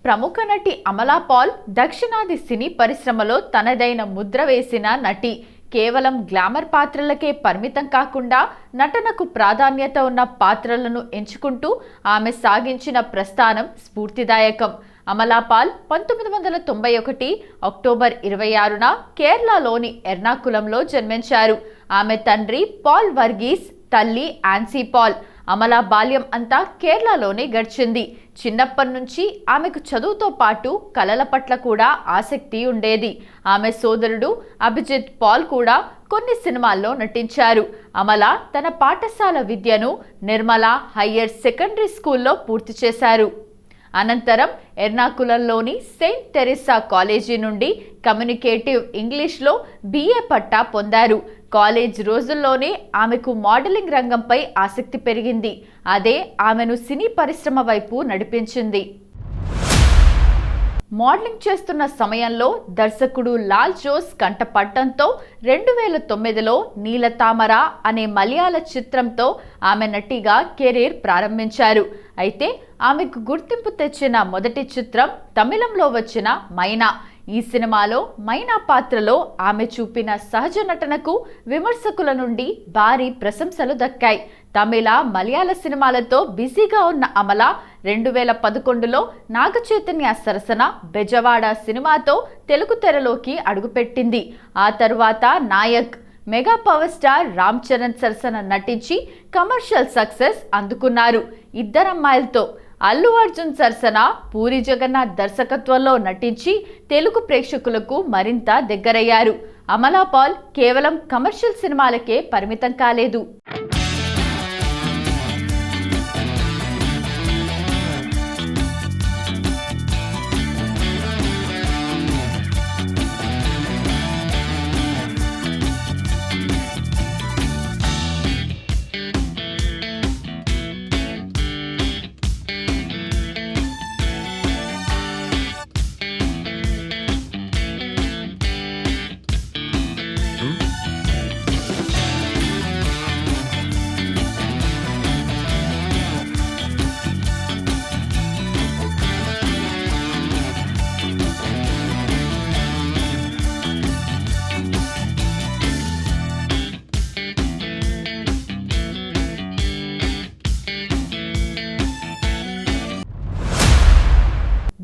ప్రముఖ నటి అమలా పాల్ దక్షిణాది సినీ పరిశ్రమలో తనదైన ముద్ర వేసిన నటి. కేవలం గ్లామర్ పాత్రలకే పరిమితం కాకుండా నటనకు ప్రాధాన్యత ఉన్న పాత్రలను ఎంచుకుంటూ ఆమె సాగించిన ప్రస్థానం స్ఫూర్తిదాయకం. అమలా పాల్ 1991 అక్టోబర్ 26న కేరళలోని ఎర్నాకులంలో జన్మించారు. ఆమె తండ్రి పాల్ వర్గీస్, తల్లి ఆన్సీ పాల్. అమలా బాల్యం అంతా కేరళలోనే గడిచింది. చిన్నప్పటి నుంచి ఆమెకు చదువుతో పాటు కళల పట్ల కూడా ఆసక్తి ఉండేది. ఆమె సోదరుడు అభిజిత్ పాల్ కూడా కొన్ని సినిమాల్లో నటించారు. అమల తన పాఠశాల విద్యను నిర్మల హయ్యర్ సెకండరీ స్కూల్లో పూర్తి చేశారు. అనంతరం ఎర్నాకులంలోని సెయింట్ తెరెసా కాలేజీ నుండి కమ్యూనికేటివ్ ఇంగ్లీష్లో BA పట్టా పొందారు. కాలేజ్ రోజుల్లోనే ఆమెకు మోడలింగ్ రంగంపై ఆసక్తి పెరిగింది. అదే ఆమెను సినీ పరిశ్రమ వైపు నడిపించింది. మోడలింగ్ చేస్తున్న సమయంలో దర్శకుడు లాల్ జోస్ కంటపడటంతో 2009లో నీలతామర అనే మలయాళ చిత్రంతో ఆమె నటిగా కెరీర్ ప్రారంభించారు. అయితే ఆమెకు గుర్తింపు తెచ్చిన మొదటి చిత్రం తమిళంలో వచ్చిన మైనా. ఈ సినిమాలో మైనా పాత్రలో ఆమె చూపిన సహజ నటనకు విమర్శకుల నుండి భారీ ప్రశంసలు దక్కాయి. తమిళ, మలయాళ సినిమాలతో బిజీగా ఉన్న అమల 2011లో నాగచైతన్య సరసన బెజవాడ సినిమాతో తెలుగు తెరలోకి అడుగుపెట్టింది. ఆ తరువాత Nayak, mega power star Ram Charan సరసన నటించి కమర్షియల్ సక్సెస్ అందుకున్నారు. ఇద్దరమ్మాయిలతో అల్లు అర్జున్ సరసన పూరి జగన్నాథ్ దర్శకత్వంలో నటించి తెలుగు ప్రేక్షకులకు మరింత దగ్గరయ్యారు. అమలా పాల్ కేవలం కమర్షియల్ సినిమాలకే పరిమితం కాలేదు.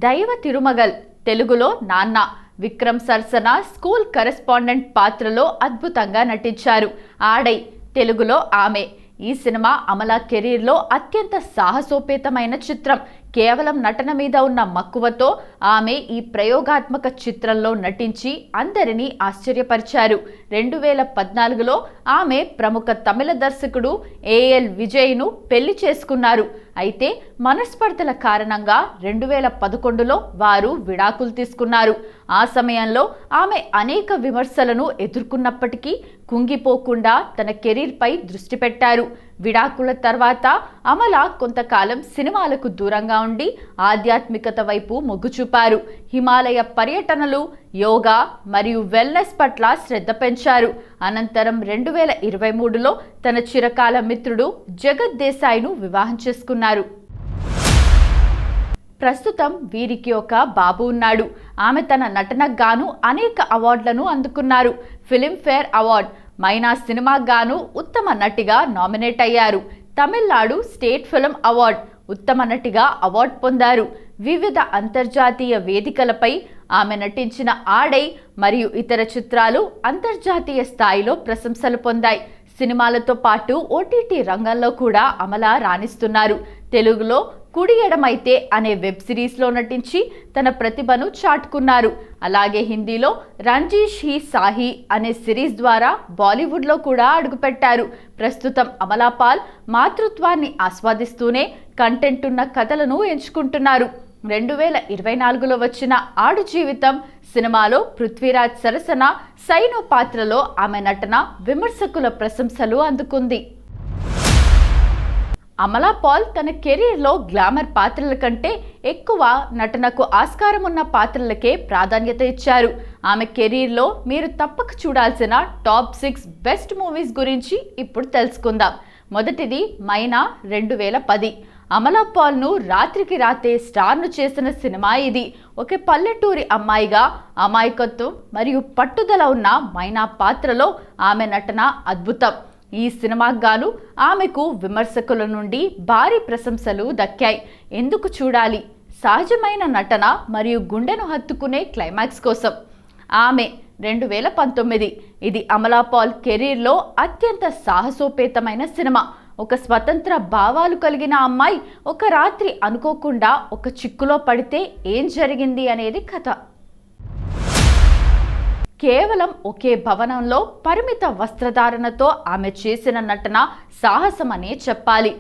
దైవ తిరుమగల్, తెలుగులో నాన్న. విక్రమ్ సరసన స్కూల్ కరెస్పాండెంట్ పాత్రలో అద్భుతంగా నటించారు. ఆడై, తెలుగులో ఆమె. ఈ సినిమా అమలా కెరీర్లో అత్యంత సాహసోపేతమైన చిత్రం. కేవలం నటన మీద ఉన్న మక్కువతో ఆమె ఈ ప్రయోగాత్మక చిత్రంలో నటించి అందరినీ ఆశ్చర్యపరిచారు. 2014లో ఆమె ప్రముఖ తమిళ దర్శకుడు AL విజయ్ను పెళ్లి చేసుకున్నారు. అయితే మనస్పర్ధల కారణంగా 2011లో వారు విడాకులు తీసుకున్నారు. ఆ సమయంలో ఆమె అనేక విమర్శలను ఎదుర్కొన్నప్పటికీ కుంగిపోకుండా తన కెరీర్పై దృష్టి పెట్టారు. విడాకుల తర్వాత అమల కొంతకాలం సినిమాలకు దూరంగా ఉండి ఆధ్యాత్మికత వైపు మొగ్గు చూపారు. హిమాలయ పర్యటనలు, యోగా మరియు వెల్నెస్ పట్ల శ్రద్ధ పెంచారు. అనంతరం 2023లో తన చిరకాల మిత్రుడు జగత్ దేశాయ్ను వివాహం చేసుకున్నారు. ప్రస్తుతం వీరికి ఒక బాబు ఉన్నాడు. ఆమె తన నటనకు గాను అనేక అవార్డులను అందుకున్నారు. ఫిలింఫేర్ అవార్డ్, మైనా సినిమాకు గాను ఉత్తమ నటిగా నామినేట్ అయ్యారు. తమిళనాడు స్టేట్ ఫిల్మ్ అవార్డ్ ఉత్తమ నటిగా అవార్డు పొందారు. వివిధ అంతర్జాతీయ వేదికలపై ఆమె నటించిన ఆడై మరియు ఇతర చిత్రాలు అంతర్జాతీయ స్థాయిలో ప్రశంసలు పొందాయి. సినిమాలతో పాటు OTT రంగంలో కూడా అమల రాణిస్తున్నారు. తెలుగులో కుడి ఎడమైతే అనే వెబ్ సిరీస్లో నటించి తన ప్రతిభను చాటుకున్నారు. అలాగే హిందీలో రంజీష్ హీ సాహి అనే సిరీస్ ద్వారా బాలీవుడ్లో కూడా అడుగుపెట్టారు. ప్రస్తుతం అమలా పాల్ మాతృత్వాన్ని ఆస్వాదిస్తూనే కంటెంట్ ఉన్న కథలను ఎంచుకుంటున్నారు. 2024లో వచ్చిన ఆడు జీవితం సినిమాలో పృథ్వీరాజ్ సరసన సైనో పాత్రలో ఆమె నటన విమర్శకుల ప్రశంసలు అందుకుంది. అమలా పాల్ తన కెరీర్లో గ్లామర్ పాత్రల కంటే ఎక్కువ నటనకు ఆస్కారం ఉన్న పాత్రలకే ప్రాధాన్యత ఇచ్చారు. ఆమె కెరీర్లో మీరు తప్పక చూడాల్సిన టాప్ 6 బెస్ట్ మూవీస్ గురించి ఇప్పుడు తెలుసుకుందాం. మొదటిది మైనా 2010. అమలా పాల్ను రాత్రికి రాతే స్టార్ను చేసిన సినిమా ఇది. ఒక పల్లెటూరి అమ్మాయిగా అమాయకత్వం మరియు పట్టుదల ఉన్న మైనా పాత్రలో ఆమె నటన అద్భుతం. ఈ సినిమాకు గాను ఆమెకు విమర్శకుల నుండి భారీ ప్రశంసలు దక్కాయి. ఎందుకు చూడాలి? సహజమైన నటన మరియు గుండెను హత్తుకునే క్లైమాక్స్ కోసం. ఆమె 2019 ఇది అమలా పాల్ కెరీర్లో అత్యంత సాహసోపేతమైన సినిమా. ఒక స్వతంత్ర భావాలు కలిగిన అమ్మాయి ఒక రాత్రి అనుకోకుండా ఒక చిక్కులో పడితే ఏం జరిగింది అనేది కథ. కేవలం ఒకే భవనంలో పరిమిత వస్త్రధారణతో ఆమె చేసిన నటన సాహసమనే చెప్పాలి.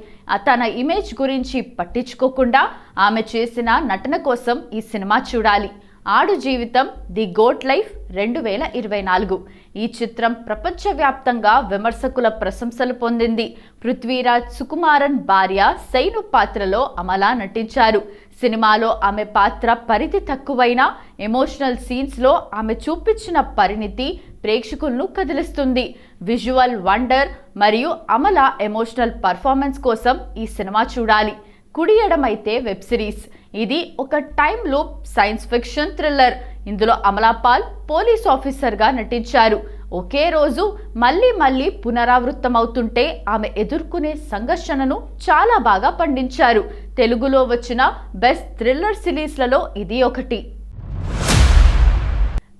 తన ఇమేజ్ గురించి పట్టించుకోకుండా ఆమె చేసిన నటన కోసం ఈ సినిమా చూడాలి. ఆడు జీవితం ది గోట్ లైఫ్ 2024. ఈ చిత్రం ప్రపంచవ్యాప్తంగా విమర్శకుల ప్రశంసలు పొందింది. పృథ్వీరాజ్ సుకుమారన్ భార్య సైను పాత్రలో అమలా నటించారు. సినిమాలో ఆమె పాత్ర పరిధి తక్కువైన ఎమోషనల్ సీన్స్లో ఆమె చూపించిన పరిణితి ప్రేక్షకులను కదిలిస్తుంది. విజువల్ వండర్ మరియు అమలా ఎమోషనల్ పర్ఫార్మెన్స్ కోసం ఈ సినిమా చూడాలి. కుడి ఎడమైతే వెబ్ సిరీస్. ఇది ఒక time loop science fiction thriller. ఇందులో అమలా పాల్ పోలీస్ ఆఫీసర్గా నటించారు. ఒకే రోజు మళ్ళీ పునరావృత్తమవుతుంటే ఆమె ఎదుర్కొనే సంఘర్షణను చాలా బాగా పండించారు. తెలుగులో వచ్చిన బెస్ట్ థ్రిల్లర్ సిరీస్లలో ఇది ఒకటి.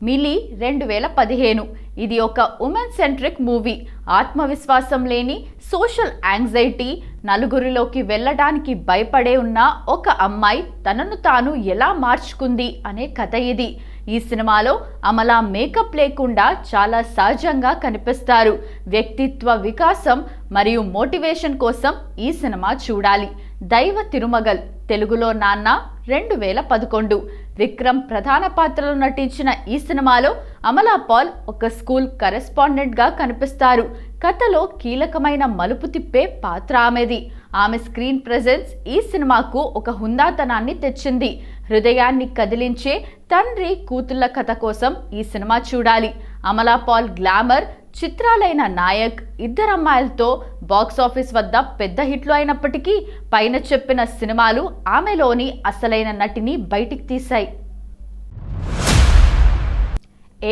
మిలీ 2015. ఇది ఒక ఉమెన్ సెంట్రిక్ మూవీ. ఆత్మవిశ్వాసం లేని, సోషల్ యాంగ్జైటీ, నలుగురిలోకి వెళ్ళడానికి భయపడే ఉన్న ఒక అమ్మాయి తనను తాను ఎలా మార్చుకుంది అనే కథ ఇది. ఈ సినిమాలో అమలా మేకప్ లేకుండా చాలా సహజంగా కనిపిస్తారు. వ్యక్తిత్వ వికాసం మరియు మోటివేషన్ కోసం ఈ సినిమా చూడాలి. దైవ తిరుమగల్ తెలుగులో నాన్న 2011. విక్రమ్ ప్రధాన పాత్రలో నటించిన ఈ సినిమాలో అమలా పాల్ ఒక స్కూల్ కరెస్పాండెంట్గా కనిపిస్తారు. కథలో కీలకమైన మలుపు తిప్పే పాత్ర ఆమెది. ఆమె స్క్రీన్ ప్రెజెన్స్ ఈ సినిమాకు ఒక హుందాతనాన్ని తెచ్చింది. హృదయాన్ని కదిలించే తండ్రి కూతుళ్ల కథ కోసం ఈ సినిమా చూడాలి. అమలా పాల్ గ్లామర్ చిత్రాలైన నాయక్, ఇద్దరమ్మాయిలతో బాక్సాఫీస్ వద్ద పెద్ద హిట్లు అయినప్పటికీ పైన చెప్పిన సినిమాలు ఆమెలోని అసలైన నటిని బయటికి తీశాయి.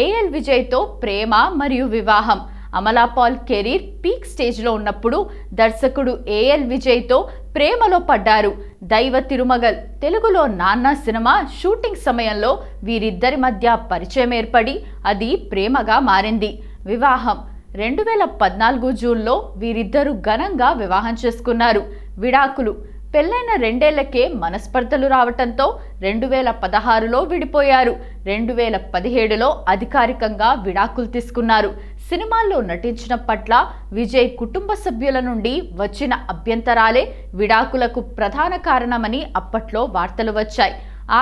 ఏఎల్ విజయ్తో ప్రేమ మరియు వివాహం. అమలా పాల్ కెరీర్ పీక్ స్టేజ్లో ఉన్నప్పుడు దర్శకుడు ఏఎల్ విజయ్తో ప్రేమలో పడ్డారు. దైవ తిరుమగల్ తెలుగులో నాన్న సినిమా షూటింగ్ సమయంలో వీరిద్దరి మధ్య పరిచయం ఏర్పడి అది ప్రేమగా మారింది. వివాహం 2014 జూన్లో వీరిద్దరూ ఘనంగా వివాహం చేసుకున్నారు. విడాకులు పెళ్ళైన 2 ఏళ్లకే మనస్పర్ధలు రావటంతో 2016లో విడిపోయారు. 2017లో అధికారికంగా విడాకులు తీసుకున్నారు. సినిమాల్లో నటించిన పట్ల విజయ్ కుటుంబ సభ్యుల నుండి వచ్చిన అభ్యంతరాలే విడాకులకు ప్రధాన కారణమని అప్పట్లో వార్తలు వచ్చాయి.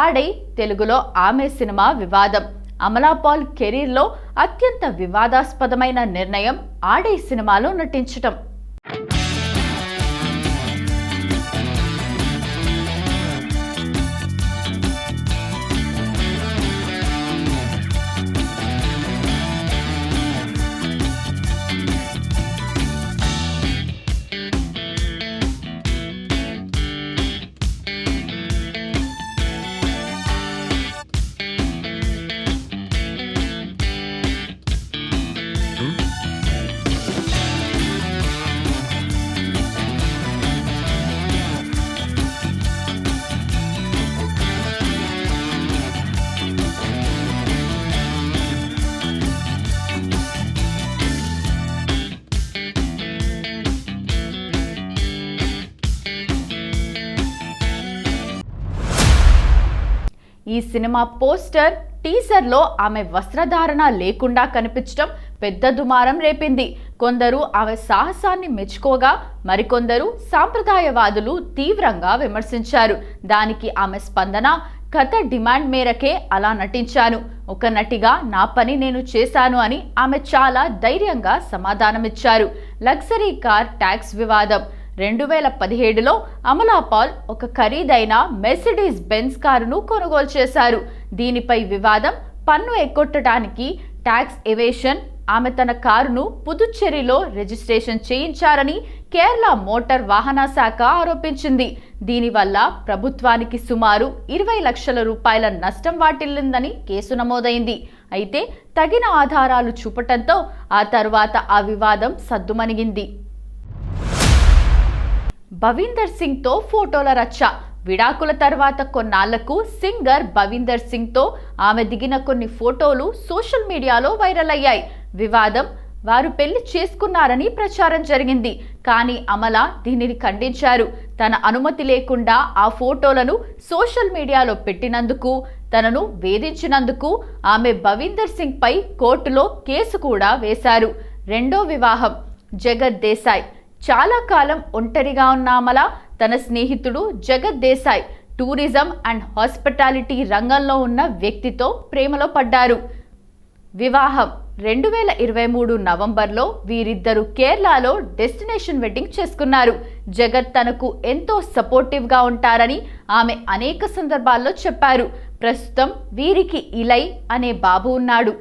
ఆడై తెలుగులో ఆమె సినిమా వివాదం. అమలా పాల్ కెరీర్లో అత్యంత వివాదాస్పదమైన నిర్ణయం ఆడై సినిమాలో నటించటం. ఈ సినిమా పోస్టర్ టీజర్లో ఆమె వస్త్రధారణ లేకుండా కనిపించడం పెద్ద దుమారం రేపింది. కొందరు ఆమె సాహసాన్ని మెచ్చుకోగా మరికొందరు సాంప్రదాయవాదులు తీవ్రంగా విమర్శించారు. దానికి ఆమె స్పందన, కథ డిమాండ్ మేరకే అలా నటించాను. ఒక నటిగా నా పని నేను చేశాను అని ఆమె చాలా ధైర్యంగా సమాధానమిచ్చారు. లగ్జరీ కార్ ట్యాక్స్ వివాదం. 2017లో అమలా పాల్ ఒక ఖరీదైన మెర్సిడీస్ బెంజ్ కారును కొనుగోలు చేశారు. దీనిపై వివాదం, పన్ను ఎగ్గొట్టడానికి ట్యాక్స్ ఎవేషన్, ఆమె తన కారును పుదుచ్చేరిలో రిజిస్ట్రేషన్ చేయించారని కేరళ మోటార్ వాహన శాఖ ఆరోపించింది. దీనివల్ల ప్రభుత్వానికి సుమారు 20 లక్షల రూపాయల నష్టం వాటిల్లిందని కేసు నమోదైంది. అయితే తగిన ఆధారాలు చూపటంతో ఆ తరువాత ఆ వివాదం సద్దుమణిగింది. భవీందర్ సింగ్తో ఫోటోల రచ్చ. విడాకుల తర్వాత కొన్నాళ్లకు సింగర్ భవీందర్ సింగ్తో ఆమె దిగిన కొన్ని ఫోటోలు సోషల్ మీడియాలో వైరల్ అయ్యాయి. వివాదం వారు పెళ్లి చేసుకున్నారని ప్రచారం జరిగింది. కానీ అమల దీనిని ఖండించారు. తన అనుమతి లేకుండా ఆ ఫోటోలను సోషల్ మీడియాలో పెట్టినందుకు, తనను వేధించినందుకు ఆమె భవీందర్ సింగ్ పై కోర్టులో కేసు కూడా వేశారు. రెండో వివాహం. జగత్ దేశాయ్. చాలా కాలం ఒంటరిగా ఉన్న అమల తన స్నేహితుడు జగత్ దేశాయ్ టూరిజం అండ్ హాస్పిటాలిటీ రంగంలో ఉన్న వ్యక్తితో ప్రేమలో పడ్డారు. వివాహం 2023 నవంబర్లో వీరిద్దరూ కేరళలో డెస్టినేషన్ వెడ్డింగ్ చేసుకున్నారు. జగత్ తనకు ఎంతో సపోర్టివ్గా ఉంటారని ఆమె అనేక సందర్భాల్లో చెప్పారు. ప్రస్తుతం వీరికి ఇలై అనే బాబు ఉన్నాడు.